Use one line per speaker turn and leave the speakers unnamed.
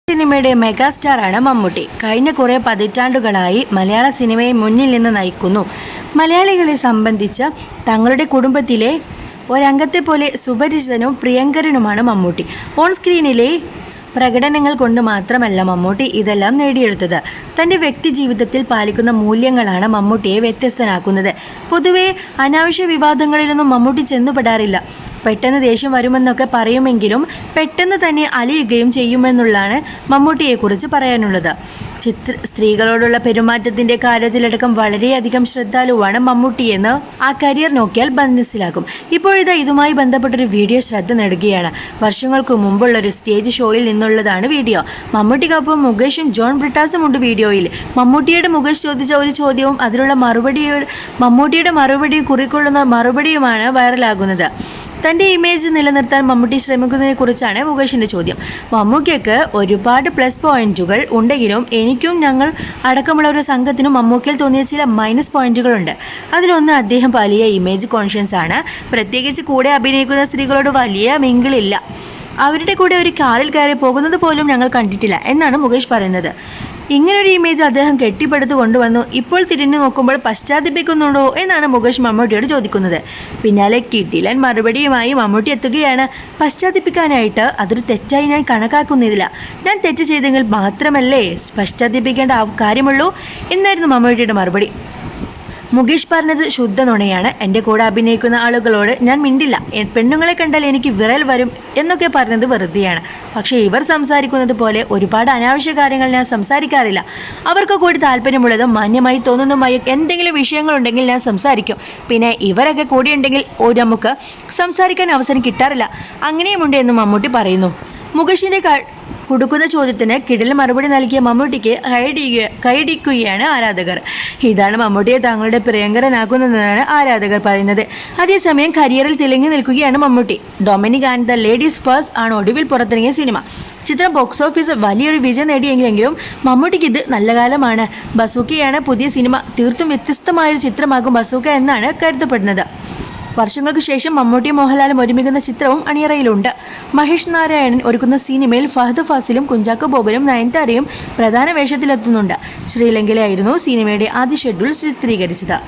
സിനിമയുടെ മെഗാസ്റ്റാറാണ് മമ്മൂട്ടി. കഴിഞ്ഞ കുറേ പതിറ്റാണ്ടുകളായി മലയാള സിനിമയെ മുന്നിൽ നിന്ന് നയിക്കുന്നു. മലയാളികളെ സംബന്ധിച്ച് തങ്ങളുടെ കുടുംബത്തിലെ ഒരംഗത്തെ പോലെ സുപരിചിതനും പ്രിയങ്കരനുമാണ് മമ്മൂട്ടി. ഓൺ സ്ക്രീനിലെ പ്രകടനങ്ങൾ കൊണ്ട് മാത്രമല്ല മമ്മൂട്ടി ഇതെല്ലാം നേടിയെടുത്തത്. തൻ്റെ വ്യക്തി ജീവിതത്തിൽ പാലിക്കുന്ന മൂല്യങ്ങളാണ് മമ്മൂട്ടിയെ വ്യത്യസ്തനാക്കുന്നത്. പൊതുവെ അനാവശ്യ വിവാദങ്ങളിലൊന്നും മമ്മൂട്ടി ചെന്നുപെടാറില്ല. പെട്ടെന്ന് ദേഷ്യം വരുമെന്നൊക്കെ പറയുമെങ്കിലും പെട്ടെന്ന് തന്നെ അലിയുകയും ചെയ്യുമെന്നുള്ളതാണ് മമ്മൂട്ടിയെക്കുറിച്ച് പറയാനുള്ളത്. സ്ത്രീകളോടുള്ള പെരുമാറ്റത്തിൻ്റെ കാര്യത്തിലടക്കം വളരെയധികം ശ്രദ്ധാലുവാണ് മമ്മൂട്ടിയെന്ന് ആ കരിയർ നോക്കിയാൽ മനസ്സിലാകും. ഇപ്പോഴിതാ ഇതുമായി ബന്ധപ്പെട്ടൊരു വീഡിയോ ശ്രദ്ധ നേടുകയാണ്. വർഷങ്ങൾക്ക് മുമ്പുള്ളൊരു സ്റ്റേജ് ഷോയിൽ നിന്നുള്ളതാണ് വീഡിയോ. മമ്മൂട്ടിക്കൊപ്പം മുകേഷും ജോൺ ബ്രിട്ടാസും ഉണ്ട് വീഡിയോയിൽ. മമ്മൂട്ടിയുടെ മുകേഷ് ചോദിച്ച ഒരു ചോദ്യവും അതിനുള്ള മമ്മൂട്ടിയുടെ മറുപടി കുറിക്കൊള്ളുന്ന മറുപടിയുമാണ് വൈറലാകുന്നത്. തൻ്റെ ഇമേജ് നിലനിർത്താൻ മമ്മൂട്ടി ശ്രമിക്കുന്നതിനെക്കുറിച്ചാണ് മുകേഷിൻ്റെ ചോദ്യം. മമ്മൂക്കയ്ക്ക് ഒരുപാട് പ്ലസ് പോയിന്റുകൾ ഉണ്ടെങ്കിലും എനിക്കും ഞങ്ങൾ അടക്കമുള്ള ഒരു സംഘത്തിനും മമ്മൂക്കയിൽ തോന്നിയ ചില മൈനസ് പോയിന്റുകളുണ്ട്. അതിലൊന്ന് അദ്ദേഹം വലിയ ഇമേജ് കോൺഷ്യസ് ആണ്. പ്രത്യേകിച്ച് കൂടെ അഭിനയിക്കുന്ന സ്ത്രീകളോട് വലിയ മിങ്കിളില്ല. അവരുടെ കൂടെ ഒരു കാറിൽ കയറി പോകുന്നത് പോലും ഞങ്ങൾ കണ്ടിട്ടില്ല എന്നാണ് മുകേഷ് പറയുന്നത്. ഇങ്ങനൊരു ഇമേജ് അദ്ദേഹം കെട്ടിപ്പടുത്ത് കൊണ്ടുവന്നു. ഇപ്പോൾ തിരിഞ്ഞു നോക്കുമ്പോൾ പശ്ചാത്തപിക്കുന്നുണ്ടോ എന്നാണ് മുകേഷ് മമ്മൂട്ടിയോട് ചോദിക്കുന്നത്. പിന്നാലെ കിടിലൻ മറുപടിയുമായി മമ്മൂട്ടി എത്തുകയാണ്. പശ്ചാത്തപിക്കാനായിട്ട് അതൊരു തെറ്റായി ഞാൻ കണക്കാക്കുന്നില്ല. ഞാൻ തെറ്റ് ചെയ്തെങ്കിൽ മാത്രമല്ലേ പശ്ചാത്തപിക്കേണ്ട കാര്യമുള്ളൂ എന്നായിരുന്നു മമ്മൂട്ടിയുടെ മറുപടി. മുകേഷ് പറഞ്ഞത് ശുദ്ധ നുണയാണ്. എൻ്റെ കൂടെ അഭിനയിക്കുന്ന ആളുകളോട് ഞാൻ മിണ്ടില്ല. പെണ്ണുങ്ങളെ കണ്ടാൽ എനിക്ക് വിറൽ വരും എന്നൊക്കെ പറഞ്ഞത് വെറുതെയാണ്. പക്ഷേ ഇവർ സംസാരിക്കുന്നത് പോലെ ഒരുപാട് അനാവശ്യ കാര്യങ്ങൾ ഞാൻ സംസാരിക്കാറില്ല. അവർക്ക് കൂടി താല്പര്യമുള്ളതും മാന്യമായി തോന്നുന്നതുമായ എന്തെങ്കിലും വിഷയങ്ങളുണ്ടെങ്കിൽ ഞാൻ സംസാരിക്കും. പിന്നെ ഇവരൊക്കെ കൂടിയുണ്ടെങ്കിൽ നമുക്ക് സംസാരിക്കാൻ അവസരം കിട്ടാറില്ല. അങ്ങനെയുമുണ്ട് എന്ന് മമ്മൂട്ടി പറയുന്നു. മുകേഷിൻ്റെ കൊടുക്കുന്ന ചോദ്യത്തിന് കിടിൽ മറുപടി നൽകിയ മമ്മൂട്ടിക്ക് കൈയടിക്കുകയാണ് ആരാധകർ. ഇതാണ് മമ്മൂട്ടിയെ തങ്ങളുടെ പ്രിയങ്കരനാക്കുന്നതെന്നാണ് ആരാധകർ പറയുന്നത്. അതേസമയം കരിയറിൽ തിളങ്ങി നിൽക്കുകയാണ് Mammootty. Dominic and the ladies purse ആണ് ഒടുവിൽ പുറത്തിറങ്ങിയ സിനിമ. ചിത്രം ബോക്സ് ഓഫീസ് വലിയൊരു വിജയം നേടിയെങ്കിലും മമ്മൂട്ടിക്ക് ഇത് നല്ല കാലമാണ്. ബസൂക്കയാണ് പുതിയ സിനിമ. തീർത്തും വ്യത്യസ്തമായൊരു ചിത്രമാകും ബസൂക്ക എന്നാണ് കരുതപ്പെടുന്നത്. വർഷങ്ങൾക്ക് ശേഷം മമ്മൂട്ടിയും മോഹൻലാലും ഒരുമിക്കുന്ന ചിത്രവും അണിയറയിലുണ്ട്. മഹേഷ് നാരായണൻ ഒരുക്കുന്ന സിനിമയിൽ ഫഹദ് ഫാസിലും കുഞ്ചാക്കോ ബോബനും നയൻതാരയും പ്രധാന വേഷത്തിലെത്തുന്നുണ്ട്. ശ്രീലങ്കയിലായിരുന്നു സിനിമയുടെ ആദ്യ ഷെഡ്യൂൾ ചിത്രീകരിച്ചത്.